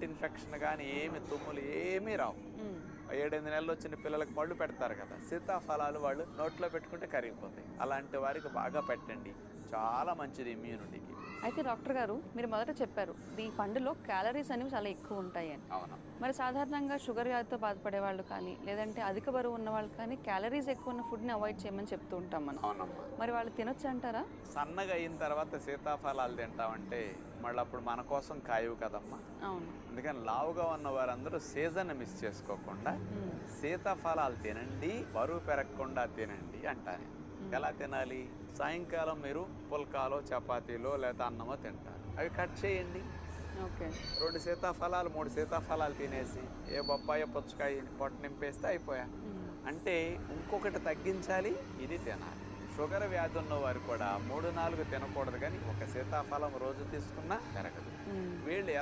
Throat infection కానీ ఏమి తుమ్ములు ఏమీ రావు. 7-8 నెలలు వచ్చిన పిల్లలకు పళ్ళు పెడతారు కదా, సీతాఫలాలు వాళ్ళు నోట్లో పెట్టుకుంటే కరిగిపోతాయి. అలాంటి వారికి బాగా పెట్టండి, చాలా మంచిది ఇమ్యూనిటీకి. అయితే డాక్టర్ గారు, మీరు మొదట చెప్పారు ఈ పండులో క్యాలరీస్ అనేవి చాలా ఎక్కువ ఉంటాయి అని. అవునా? మరి సాధారణంగా షుగర్ వ్యాధితో బాధపడే వాళ్ళు కానీ, లేదంటే అధిక బరువు ఉన్న వాళ్ళు కానీ క్యాలరీస్ ఎక్కువ ఉన్న ఫుడ్ని అవాయిడ్ చేయమని చెప్తూ ఉంటాం మనం. అవునమ్మా. మరి వాళ్ళు తినొచ్చు అంటారా? సన్నగా అయిన తర్వాత సీతాఫలాలు తింటామంటే మళ్ళీ అప్పుడు మన కోసం కాయవు కదమ్మా. అవును. అందుకని లావుగా ఉన్న వారందరూ సీజన్ మిస్ చేసుకోకుండా సీతాఫలాలు తినండి, బరువు పెరగకుండా తినండి అంటాను. ఎలా తినాలి? సాయంకాలం మీరు పుల్కాలో చపాతీలో లేదా అన్నమో తింటారు, అవి కట్ చేయండి. ఓకే. 2 సీతాఫలాలు 3 సీతాఫలాలు తినేసి ఏ బొప్పాయి పుచ్చకాయ పొట్ట నింపేస్తే అయిపోయా. అంటే ఇంకొకటి తగ్గించాలి, ఇది తినాలి. షుగర్ వ్యాధి ఉన్న వారు కూడా 3-4 తినకూడదు, కానీ ఒక సీతాఫలం రోజు తీసుకున్నా పెరగదు. వీళ్ళు ఎలా